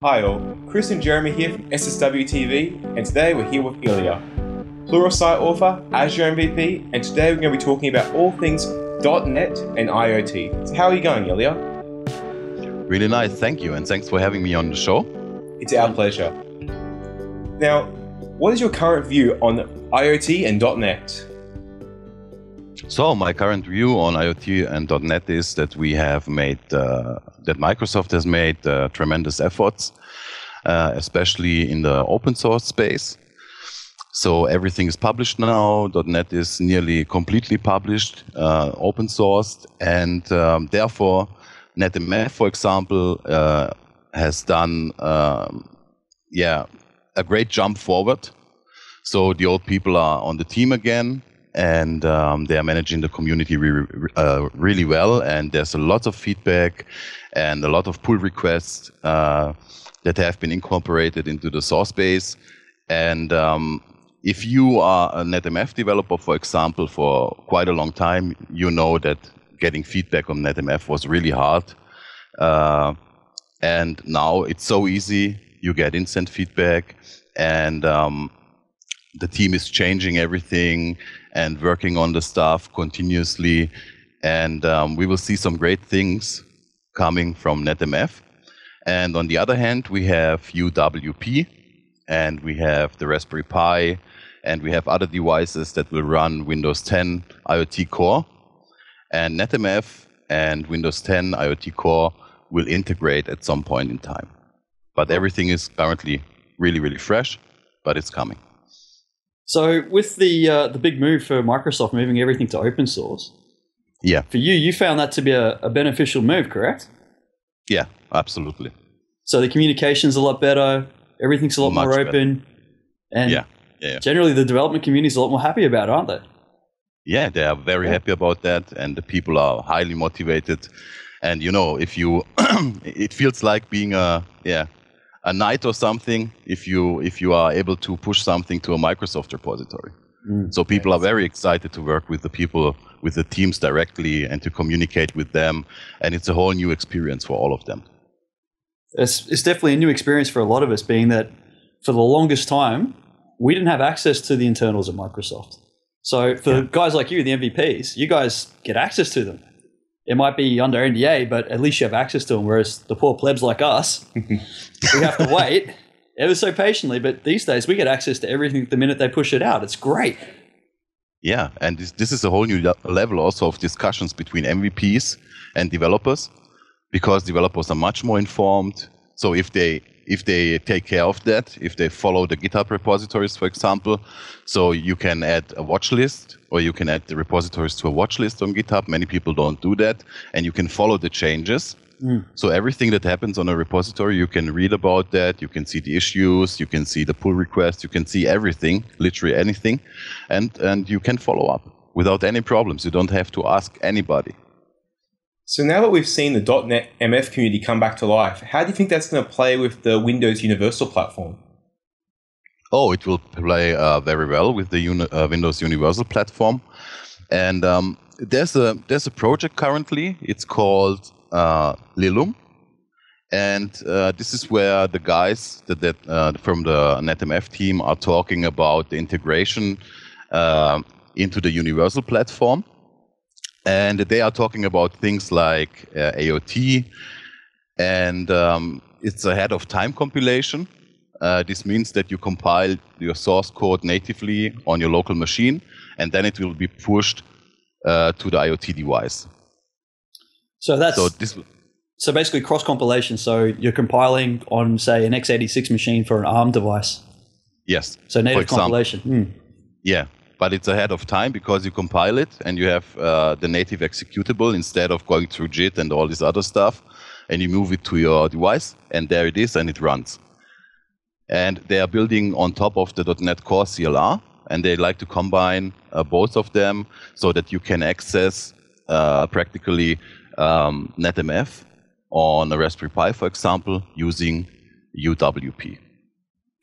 Hi all, Chris and Jeremy here from SSW TV, and today we're here with Ilija, Pluralsight author, Azure MVP, and today we're going to be talking about all things .NET and IoT. So how are you going, Ilija? Really nice, thank you, and thanks for having me on the show. It's our pleasure. Now, what is your current view on IoT and .NET? So my current view on IoT and .NET is that we have made, that Microsoft has made tremendous efforts, especially in the open source space. So everything is published now. .NET is nearly completely published, open sourced, and therefore NET MF, for example, has done a great jump forward. So the old people are on the team again, and they are managing the community really well. And there's a lot of feedback and a lot of pull requests that have been incorporated into the source base. And if you are a NET MF developer, for example, for quite a long time, you know that getting feedback on NET MF was really hard. And now it's so easy. You get instant feedback, and the team is changing everything and working on the stuff continuously. And we will see some great things coming from NET MF. And on the other hand, we have UWP, and we have the Raspberry Pi, and we have other devices that will run Windows 10 IoT Core. And NET MF and Windows 10 IoT Core will integrate at some point in time. But everything is currently really, really fresh, but it's coming. So with the big move for Microsoft moving everything to open source, yeah, for you found that to be a beneficial move, correct? Yeah, absolutely. So the communication's a lot better, everything's a lot more open, and generally the development community is a lot more happy about it, aren't they? Yeah, they are very happy about that, and the people are highly motivated. And you know, if you, it feels like being a knight or something if you are able to push something to a Microsoft repository. So people are very excited to work with the people, with the teams directly, and to communicate with them. And it's a whole new experience for all of them. It's definitely a new experience for a lot of us, being that for the longest time, we didn't have access to the internals of Microsoft. So for guys like you, the MVPs, you guys get access to them. It might be under NDA, but at least you have access to them, whereas the poor plebs like us, we have to wait ever so patiently. But these days, we get access to everything the minute they push it out. It's great. Yeah, and this is a whole new level also of discussions between MVPs and developers, because developers are much more informed. So if they take care of that, if they follow the GitHub repositories, for example, so you can add a watch list, or you can add the repositories to a watch list on GitHub. Many people don't do that, and you can follow the changes. So everything that happens on a repository, you can read about that, you can see the issues, you can see the pull requests, you can see everything, literally anything, and you can follow up without any problems. You don't have to ask anybody. So now that we've seen the .NET MF community come back to life, how do you think that's going to play with the Windows Universal Platform? Oh, it will play very well with the Windows Universal Platform. And there's a project currently. It's called Lilum. And this is where the guys from the NET MF team are talking about the integration into the Universal Platform. And they are talking about things like AOT, and it's ahead of time compilation. This means that you compile your source code natively on your local machine, and then it will be pushed to the IoT device. So so basically cross compilation. So you're compiling on, say, an x86 machine for an ARM device. Yes. So native compilation. Yeah. But it's ahead of time because you compile it and you have the native executable instead of going through JIT and all this other stuff. And you move it to your device, and there it is, and it runs. And they are building on top of the .NET Core CLR, and they like to combine both of them so that you can access practically NET MF on a Raspberry Pi, for example, using UWP.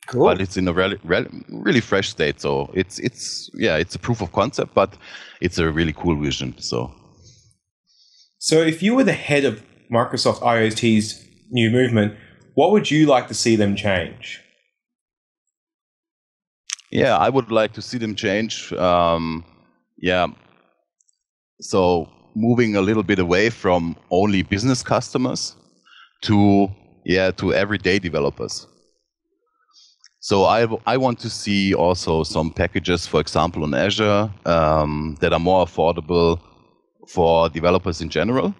Cool. But it's in a really fresh state, so it's a proof of concept, but it's a really cool vision. So if you were the head of Microsoft IoT's new movement, What would you like to see them change? Yeah, I would like to see them change. So moving a little bit away from only business customers to everyday developers. So I want to see also some packages, for example, on Azure that are more affordable for developers in general,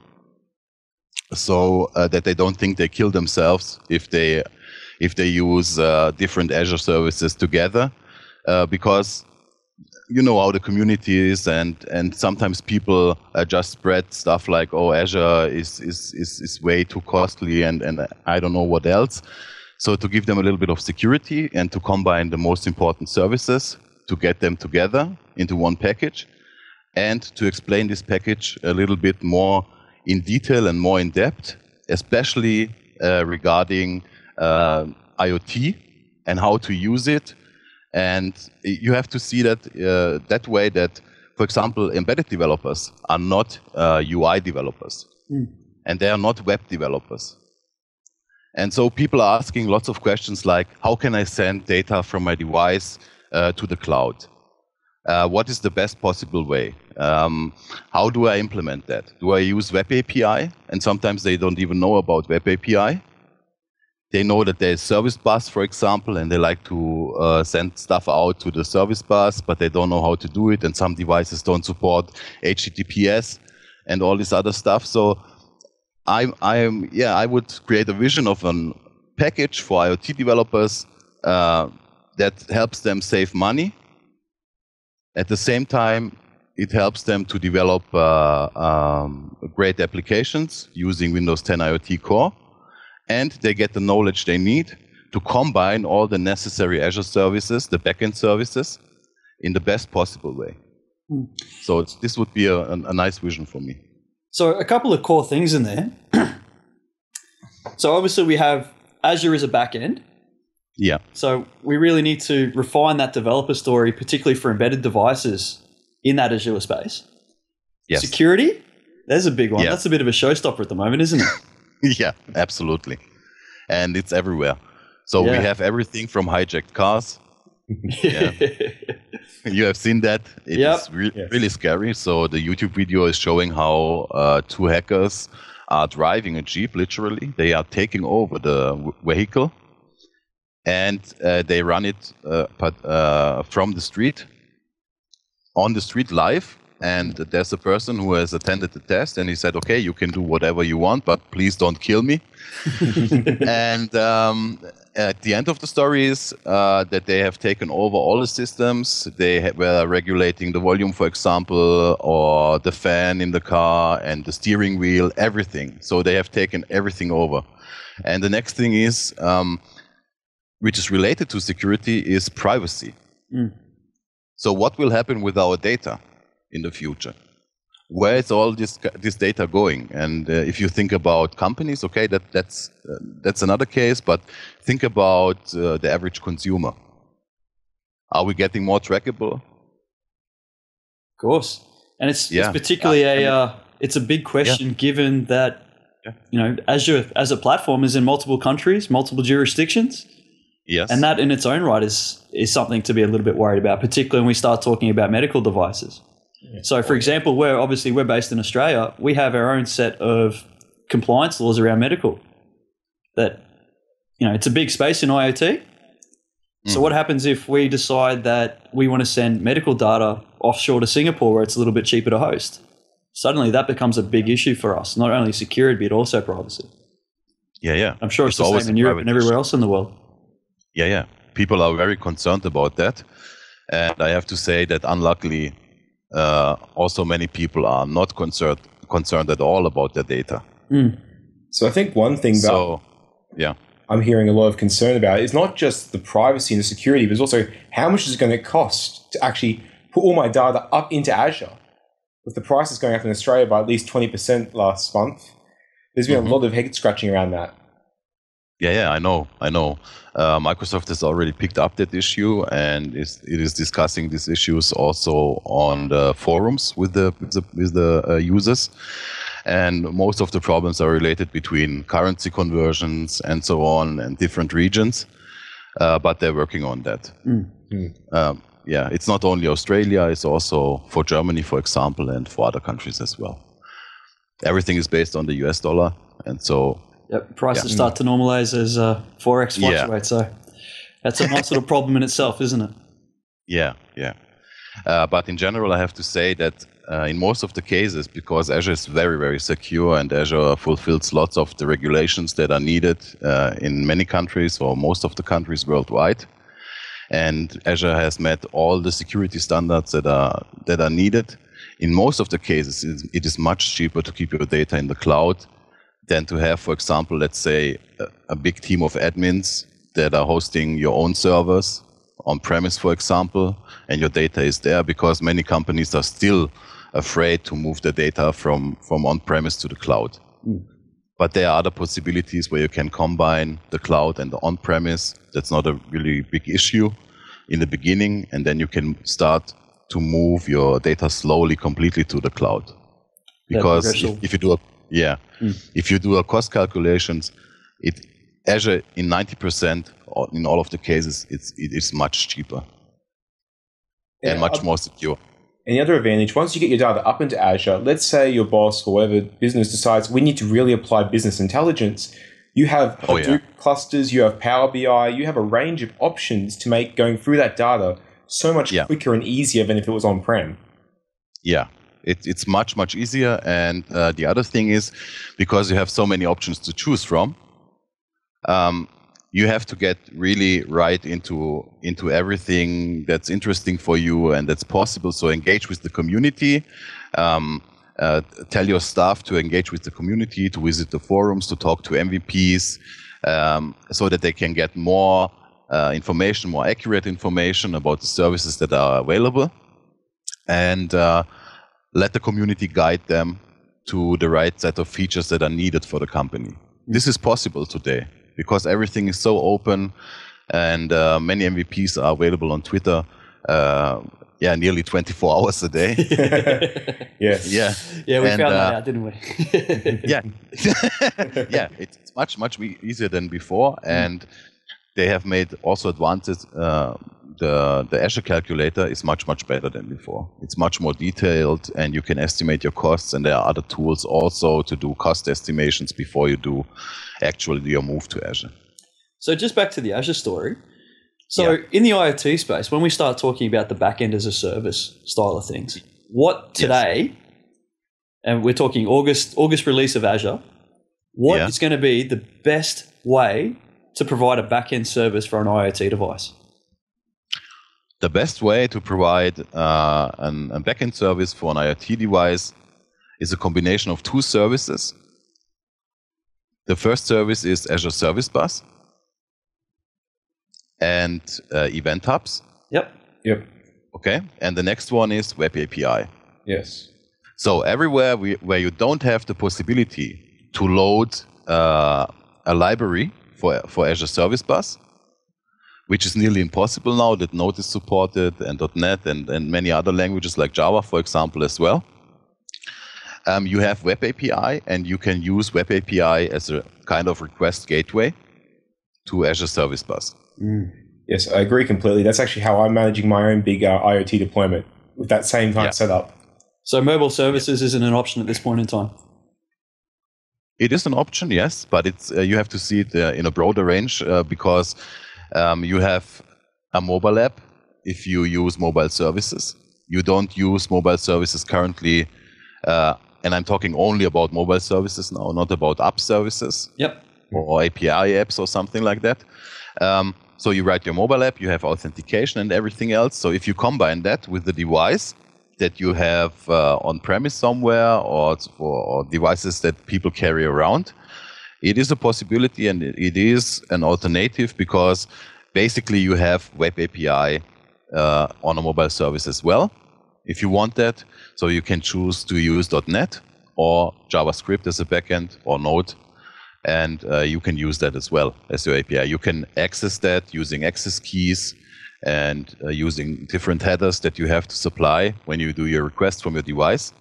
so that they don't think they kill themselves if they use different Azure services together, because you know how the community is, and sometimes people just spread stuff like, oh, Azure is way too costly, and I don't know what else. So to give them a little bit of security and to combine the most important services, to get them together into one package, and to explain this package a little bit more in detail and more in depth, especially regarding IoT and how to use it. And you have to see that that way that, for example, embedded developers are not UI developers, and they are not web developers. And so people are asking lots of questions like, how can I send data from my device to the cloud? What is the best possible way? How do I implement that? Do I use Web API? And sometimes they don't even know about Web API. They know that there's service bus, for example, and they like to send stuff out to the service bus, but they don't know how to do it. And some devices don't support HTTPS and all this other stuff. So I would create a vision of a package for IoT developers that helps them save money. At the same time, it helps them to develop great applications using Windows 10 IoT Core, and they get the knowledge they need to combine all the necessary Azure services, the backend services, in the best possible way. So this would be a nice vision for me. So a couple of core things in there. So obviously we have Azure as a backend. Yeah. So we really need to refine that developer story, particularly for embedded devices in that Azure space. Yes. Security, there's a big one. Yeah. That's a bit of a showstopper at the moment, isn't it? Yeah, absolutely. And it's everywhere. So we have everything from hijacked cars. Yeah. You have seen that. It is really scary. So the YouTube video is showing how two hackers are driving a Jeep, literally. They are taking over the vehicle, and they run it from the street, on the street live. And there's a person who has attended the test, and he said, okay, you can do whatever you want, but please don't kill me. And at the end of the story is that they have taken over all the systems. They were regulating the volume, for example, or the fan in the car and the steering wheel, everything. So they have taken everything over. And the next thing is, which is related to security, is privacy. So what will happen with our data in the future? Where is all this data going? And if you think about companies, okay, that's another case. But think about the average consumer. Are we getting more trackable? Of course, and it's particularly it's a big question given that Azure as a platform is in multiple countries, multiple jurisdictions. Yes, and that in its own right is something to be a little bit worried about, particularly when we start talking about medical devices. So, for example, we're based in Australia. We have our own set of compliance laws around medical. That it's a big space in IoT. So, what happens if we decide that we want to send medical data offshore to Singapore, where it's a little bit cheaper to host? Suddenly, that becomes a big issue for us. Not only security, but also privacy. Yeah. I'm sure it's the same in Europe and everywhere else in the world. Yeah. People are very concerned about that, and I have to say that unluckily. Also, many people are not concerned at all about their data. So I think one thing that I'm hearing a lot of concern about is not just the privacy and the security, but it's also how much is it going to cost to actually put all my data up into Azure. With the prices going up in Australia by at least 20% last month, there's been a lot of head scratching around that. Yeah, I know. Microsoft has already picked up that issue, and it is discussing these issues also on the forums with the users. And most of the problems are related between currency conversions and so on and different regions. But they're working on that. Yeah, it's not only Australia, it's also for Germany, for example, and for other countries as well. Everything is based on the US dollar. And so prices start to normalize as Forex fluctuates. So that's a nice little problem in itself, isn't it? Yeah. But in general, I have to say that in most of the cases, because Azure is very, very secure and Azure fulfills lots of the regulations that are needed in many countries or most of the countries worldwide, and Azure has met all the security standards that are needed. In most of the cases, it is much cheaper to keep your data in the cloud than to have, for example, let's say a big team of admins that are hosting your own servers on-premise, for example, and your data is there, because many companies are still afraid to move the data from on-premise to the cloud. But there are other possibilities where you can combine the cloud and the on-premise. That's not a really big issue in the beginning, and then you can start to move your data slowly, completely to the cloud. Because if you do a cost calculations, Azure in 90% or in all of the cases, it is much cheaper and much more secure. And the other advantage, once you get your data up into Azure, let's say your boss or whatever business decides we need to really apply business intelligence. You have Hadoop clusters, you have Power BI, you have a range of options to make going through that data so much quicker and easier than if it was on-prem. Yeah, it's much, much easier. And the other thing is, because you have so many options to choose from, you have to get really right into everything that's interesting for you and that's possible. So engage with the community, tell your staff to engage with the community, to visit the forums, to talk to MVPs, so that they can get more information, more accurate information about the services that are available, and let the community guide them to the right set of features that are needed for the company. This is possible today, because everything is so open, and many MVPs are available on Twitter, nearly 24 hours a day. Yeah, we found that out, didn't we? It's much, much easier than before, and they have made also advances. The Azure calculator is much, much better than before. It's much more detailed, and you can estimate your costs, and there are other tools also to do cost estimations before you do actually your move to Azure. So just back to the Azure story. So in the IoT space, when we start talking about the backend as a service style of things, what today, and we're talking August release of Azure, what is going to be the best way to provide a backend service for an IoT device? The best way to provide a backend service for an IoT device is a combination of two services. The first service is Azure Service Bus and Event Hubs. Yep. Okay. And the next one is Web API. Yes. So everywhere where you don't have the possibility to load a library for Azure Service Bus, which is nearly impossible now that Node is supported, and .NET and many other languages like Java, for example, as well. You have Web API, and you can use Web API as a kind of request gateway to Azure Service Bus. Yes, I agree completely. That's actually how I'm managing my own big IoT deployment with that same kind of setup. So mobile services isn't an option at this point in time? It is an option, yes, but it's you have to see it in a broader range because you have a mobile app if you use mobile services. You don't use mobile services currently, and I'm talking only about mobile services now, not about app services or API apps or something like that. So you write your mobile app, you have authentication and everything else. So if you combine that with the device that you have on-premise somewhere or devices that people carry around, it is a possibility, and it is an alternative, because basically you have Web API on a mobile service as well, if you want that. So you can choose to use .NET or JavaScript as a backend or Node, and you can use that as well as your API. You can access that using access keys and using different headers that you have to supply when you do your request from your device.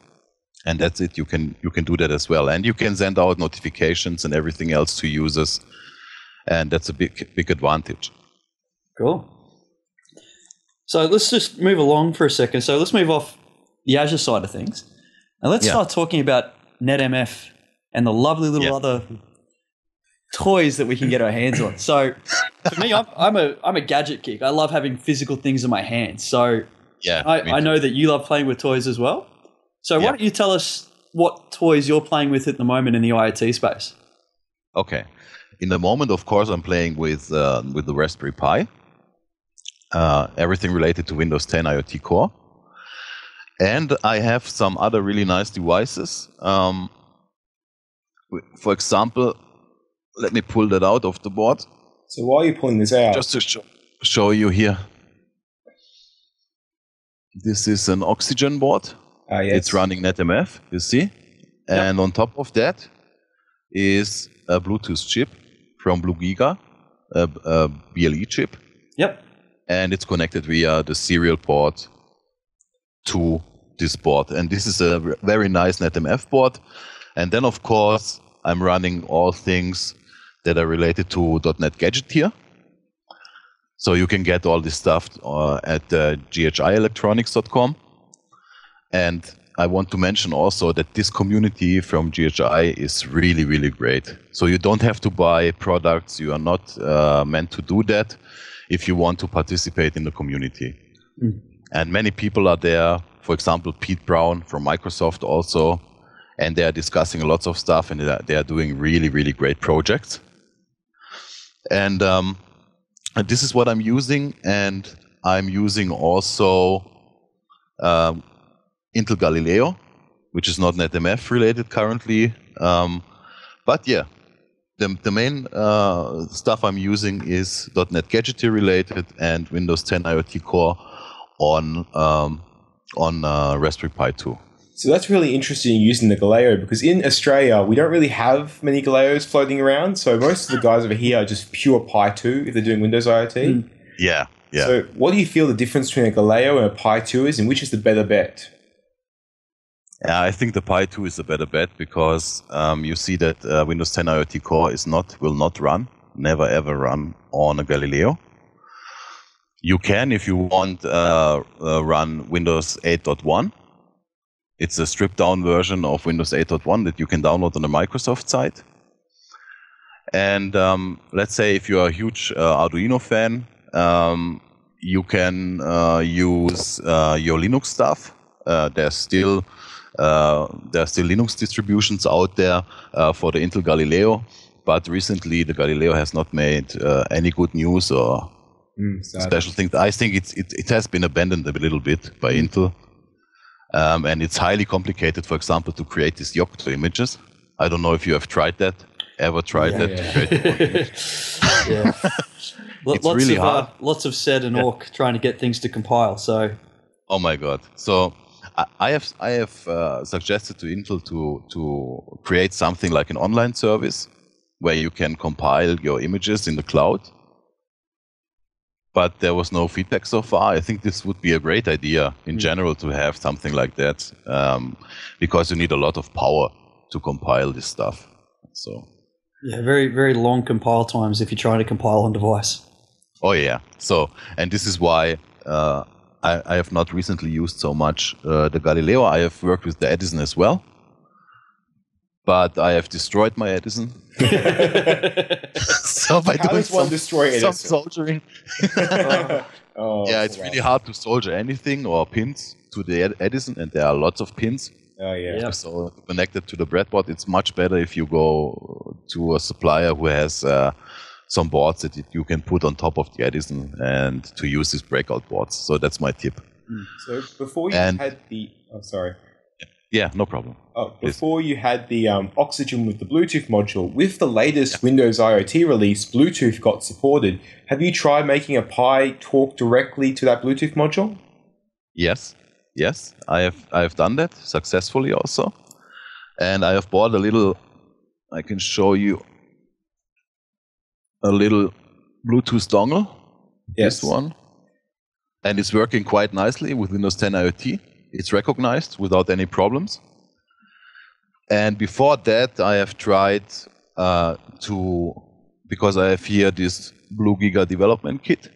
And that's it. You can do that as well, and you can send out notifications and everything else to users, and that's a big advantage. Cool. So let's just move along for a second. So let's move off the Azure side of things, and let's start talking about NET MF and the lovely little other toys that we can get our hands on. So for me, I'm a gadget geek. I love having physical things in my hands. So I know that you love playing with toys as well. So why don't you tell us what toys you're playing with at the moment in the IoT space? Okay. In the moment, of course, I'm playing with the Raspberry Pi. Everything related to Windows 10 IoT Core. And I have some other really nice devices. For example, let me pull that out of the board. So why are you pulling this out? Just to show you here. This is an oxygen board. Yes. It's running NET MF, you see. And on top of that is a Bluetooth chip from BlueGiga, a BLE chip. Yep. And it's connected via the serial port to this board. And this is a very nice NET MF board. And then, of course, I'm running all things that are related to .NET Gadgeteer. So you can get all this stuff at ghiElectronics.com. And I want to mention also that this community from GHI is really, really great. So you don't have to buy products. You are not meant to do that if you want to participate in the community. Mm. And many people are there. For example, Pete Brown from Microsoft also. And they are discussing lots of stuff, and they are doing really, really great projects. And this is what I'm using. And I'm using also Intel Galileo, which is not NetMF related currently. But yeah, the main stuff I'm using is .NET Gadgeteer related and Windows 10 IoT Core on Raspberry Pi 2. So that's really interesting using the Galileo, because in Australia, we don't really have many Galileos floating around. So most of the guys over here are just pure Pi 2 if they're doing Windows IoT. Mm. Yeah. So what do you feel the difference between a Galileo and a Pi 2 is, and which is the better bet? Yeah, I think the Pi 2 is a better bet because you see that Windows 10 IoT Core will not run, never ever run on a Galileo. You can, if you want, run Windows 8.1. It's a stripped down version of Windows 8.1 that you can download on the Microsoft site. And let's say if you're a huge Arduino fan, you can use your Linux stuff. There's still Linux distributions out there for the Intel Galileo, but recently the Galileo has not made any good news or special things. I think it has been abandoned a little bit by Intel, and it's highly complicated, for example, to create these Yocto images. I don't know if you have tried that, ever tried that to create It's lots really of, hard. Lots of sed and awk trying to get things to compile. So, oh my god! So I have suggested to Intel to create something like an online service where you can compile your images in the cloud. But there was no feedback so far. I think this would be a great idea in general to have something like that, because you need a lot of power to compile this stuff. So yeah, very, very long compile times if you're trying to compile on device. Oh yeah. So, and this is why I have not recently used so much the Galileo. I have worked with the Edison as well, but I have destroyed my Edison. So by How does one destroy Edison? Some soldering. It's really hard to solder anything or pins to the Edison, and there are lots of pins. Oh yeah. Yep. So connected to the breadboard, it's much better if you go to a supplier who has some boards that you can put on top of the Edison and to use these breakout boards. So that's my tip. So before you had the... Oh, sorry. Yeah, no problem. Oh, before you had the Oxygen with the Bluetooth module, with the latest Windows IoT release, Bluetooth got supported. Have you tried making a Pi talk directly to that Bluetooth module? Yes, I have done that successfully also. And I have bought a little, I can show you a little Bluetooth dongle. Yes. This one. And it's working quite nicely with Windows 10 IoT. It's recognized without any problems. And before that, I have tried because I have here this Blue Giga development kit.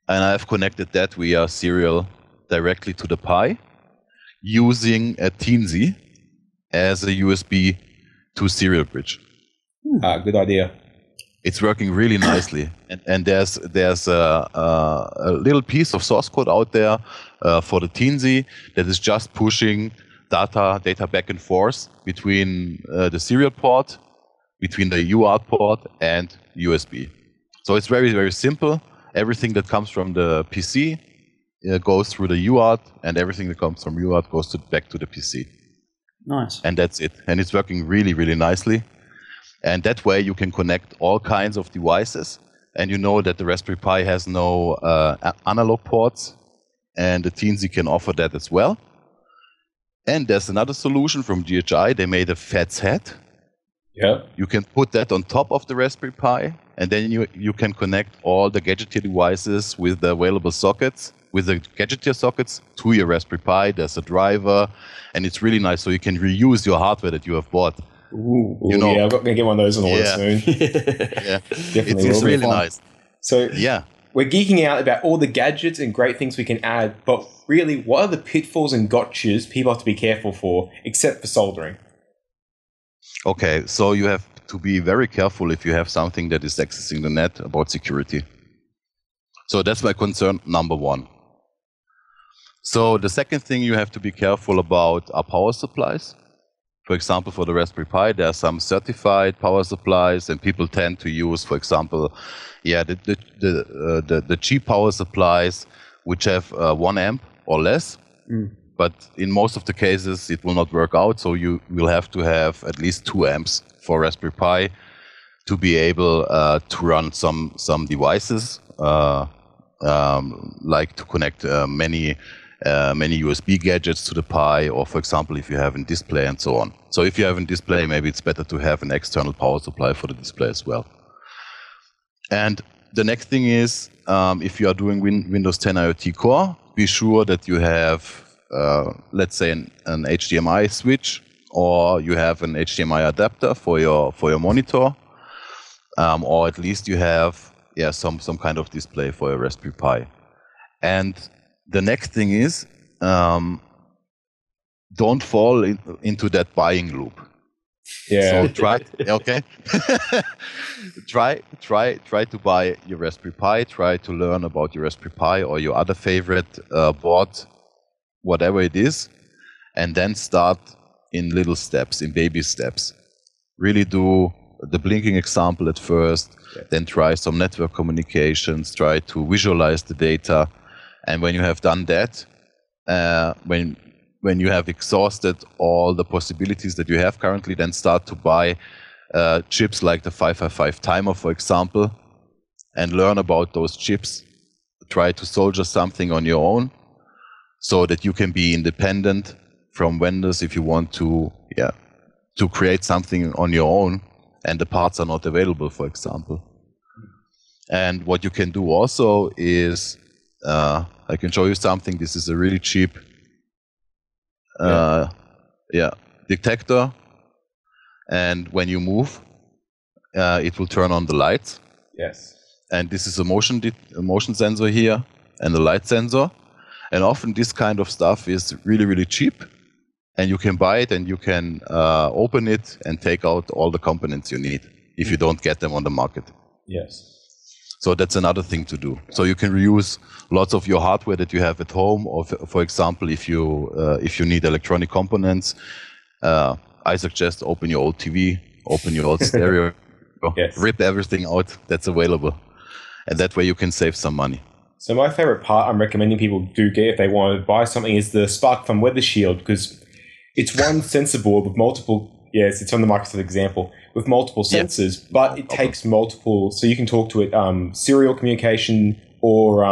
And I have connected that via serial directly to the Pi using a Teensy as a USB to serial bridge. Good idea. It's working really nicely, and there's a little piece of source code out there for the Teensy that is just pushing data back and forth between the serial port, between the UART port, and USB. So it's very, very simple. Everything that comes from the PC goes through the UART, and everything that comes from UART goes back to the PC. Nice. And that's it. And it's working really, really nicely. And that way you can connect all kinds of devices. And you know that the Raspberry Pi has no analog ports, and the Teensy can offer that as well. And there's another solution from GHI. They made a FATS head. Yeah. You can put that on top of the Raspberry Pi, and then you can connect all the Gadgeteer devices with the available sockets, with the Gadgeteer sockets to your Raspberry Pi. There's a driver, and it's really nice. So you can reuse your hardware that you have bought. Yeah, I'm going to get one of those on the order soon. Yeah, Definitely. it's really nice. So yeah, we're geeking out about all the gadgets and great things we can add, but really, what are the pitfalls and gotchas people have to be careful for, except for soldering? Okay, so you have to be very careful if you have something that is accessing the net about security. So that's my concern number one. So the second thing you have to be careful about are power supplies. For example, for the Raspberry Pi, there are some certified power supplies, and people tend to use, for example, the cheap power supplies, which have 1 amp or less. But in most of the cases, it will not work out. So you will have to have at least 2 amps for Raspberry Pi to be able to run some devices, like to connect many USB gadgets to the Pi, or for example, if you have a display and so on. So if you have a display, maybe it's better to have an external power supply for the display as well. And the next thing is, if you are doing Windows 10 IoT Core, be sure that you have, let's say, an HDMI switch, or you have an HDMI adapter for your monitor, or at least you have some kind of display for your Raspberry Pi. And the next thing is, don't fall into that buying loop. Yeah. So try to buy your Raspberry Pi. Try to learn about your Raspberry Pi or your other favorite board, whatever it is, and then start in little steps, in baby steps. Really do the blinking example at first, then try some network communications, try to visualize the data. And when you have done that, when you have exhausted all the possibilities that you have currently, then start to buy chips like the 555 timer, for example, and learn about those chips. Try to soldier something on your own so that you can be independent from vendors if you want to create something on your own and the parts are not available, for example. And what you can do also is, I can show you something. This is a really cheap detector, and when you move, it will turn on the lights. Yes. And this is a motion sensor here and a light sensor. And often this kind of stuff is really, really cheap, and you can buy it and you can open it and take out all the components you need if you don't get them on the market. Yes. So that's another thing to do. So you can reuse lots of your hardware that you have at home, or for example, if you need electronic components, I suggest open your old TV, open your old stereo, rip everything out that's available, and that way you can save some money. So my favorite part I'm recommending people do get if they want to buy something is the SparkFun Weather Shield, because it's one sensor board with multiple. Yes, it's on the Microsoft example with multiple sensors, but it takes multiple, so you can talk to it serial communication or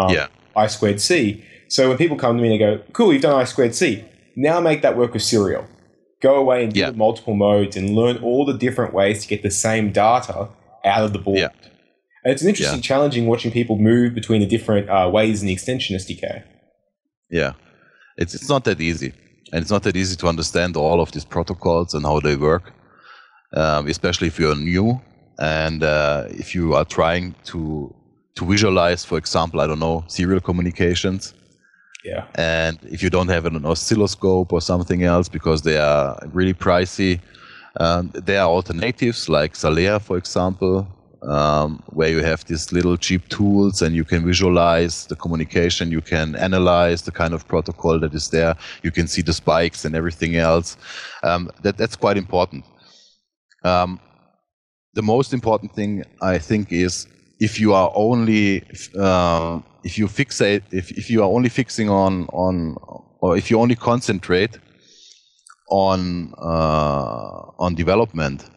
I2C. So when people come to me and they go, cool, you've done I2C, now make that work with serial. Go away and do multiple modes and learn all the different ways to get the same data out of the board. Yeah. And it's an interesting challenging watching people move between the different ways in the extension SDK. Yeah, it's not that easy. and it's not that easy to understand all of these protocols and how they work, especially if you're new and if you are trying to visualize, for example, I don't know, serial communications. Yeah. And if you don't have an oscilloscope or something else because they are really pricey, there are alternatives like Salea, for example, where you have these little cheap tools and you can visualize the communication, you can analyze the kind of protocol that is there, you can see the spikes and everything else. That's quite important. The most important thing, I think, is if you are only if you are only fixing on or if you only concentrate on development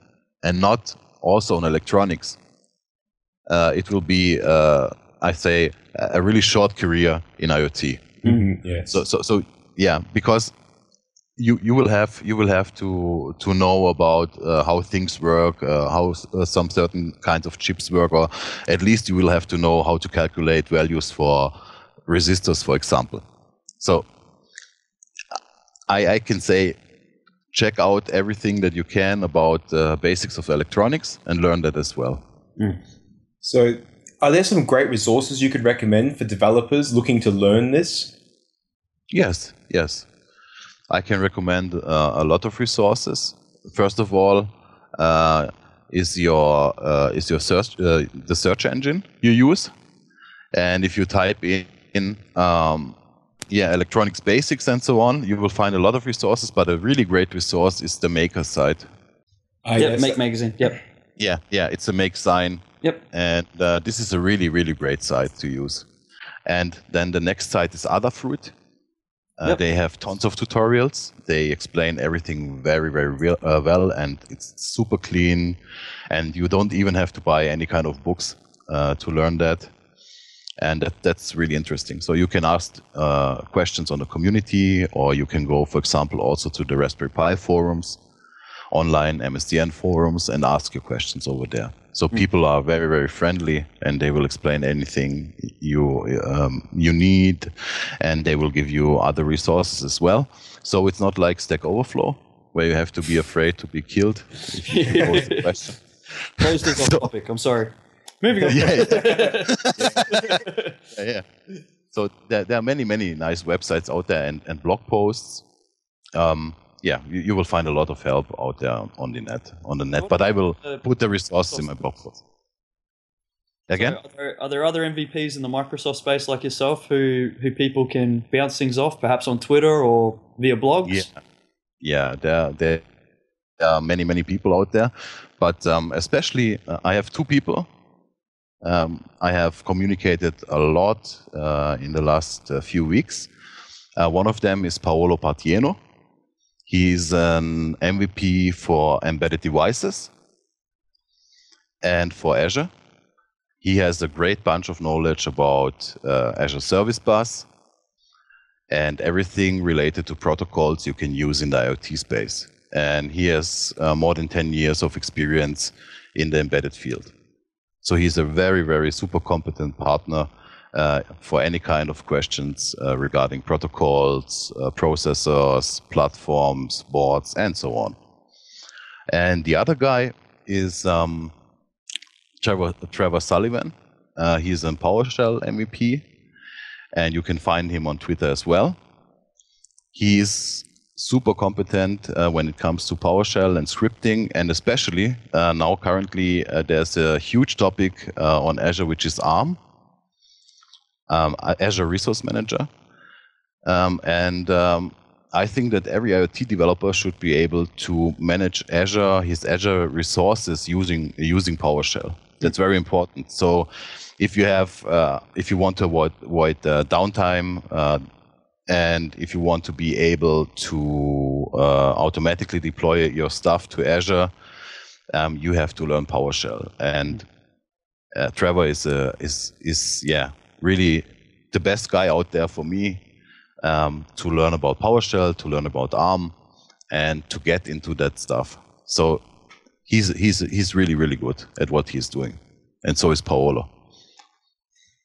and not also on electronics, it will be I say a really short career in IoT. Mm-hmm. Yes. So yeah, because you will have to know about how things work, how some certain kinds of chips work, or at least you will have to know how to calculate values for resistors, for example. So I can say check out everything that you can about the basics of electronics and learn that as well. Mm. So are there some great resources you could recommend for developers looking to learn this? Yes. I can recommend a lot of resources. First of all, is your search the search engine you use, and if you type in electronics basics and so on, you will find a lot of resources. But a really great resource is the Maker site. Yep, Make Magazine. Yep. Yeah, it's a Make sign. Yep. And this is a really, really great site to use. And then the next site is Adafruit. They have tons of tutorials. They explain everything very, very well, and it's super clean. And you don't even have to buy any kind of books to learn that. And that's really interesting. So you can ask questions on the community, or you can go, for example, also to the Raspberry Pi forums, online MSDN forums, and ask your questions over there. So people are very, very friendly, and they will explain anything you need, and they will give you other resources as well. So it's not like Stack Overflow, where you have to be afraid to be killed if you pose a question. Closed this off topic. I'm sorry. Moving on. Yeah. So there are many, many nice websites out there and blog posts. You will find a lot of help out there on the net. But I will put the resources in my blog post. Again? So are there other MVPs in the Microsoft space like yourself who people can bounce things off, perhaps on Twitter or via blogs? Yeah, there are many, many people out there. But especially, I have two people I have communicated a lot in the last few weeks. One of them is Paolo Partieno. He's an MVP for embedded devices and for Azure. He has a great bunch of knowledge about Azure Service Bus and everything related to protocols you can use in the IoT space. And he has more than 10 years of experience in the embedded field. So he's a very, very super competent partner for any kind of questions regarding protocols, processors, platforms, boards, and so on. And the other guy is Trevor Sullivan. He's a PowerShell MVP, and you can find him on Twitter as well. He's super competent when it comes to PowerShell and scripting, and especially now currently there's a huge topic on Azure, which is ARM, Azure Resource Manager. I think that every IoT developer should be able to manage his Azure resources using PowerShell. That's very important. So if you want to avoid downtime, and if you want to be able to automatically deploy your stuff to Azure, you have to learn PowerShell. And Trevor is really the best guy out there for me to learn about PowerShell, to learn about ARM, and to get into that stuff. So he's really, really good at what he's doing, and so is Paolo.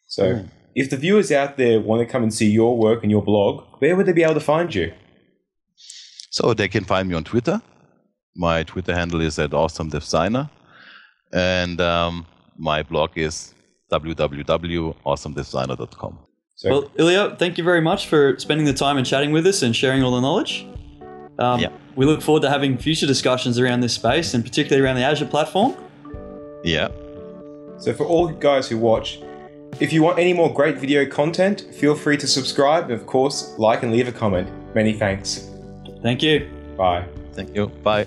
So if the viewers out there want to come and see your work and your blog, where would they be able to find you? So they can find me on Twitter. My Twitter handle is @AwesomeDevDesigner. And my blog is www.awesomedevdesigner.com. Well, Ilija, thank you very much for spending the time and chatting with us and sharing all the knowledge. We look forward to having future discussions around this space and particularly around the Azure platform. Yeah. So for all guys who watch, if you want any more great video content, feel free to subscribe and of course, like and leave a comment. Many thanks. Thank you. Bye. Thank you. Bye.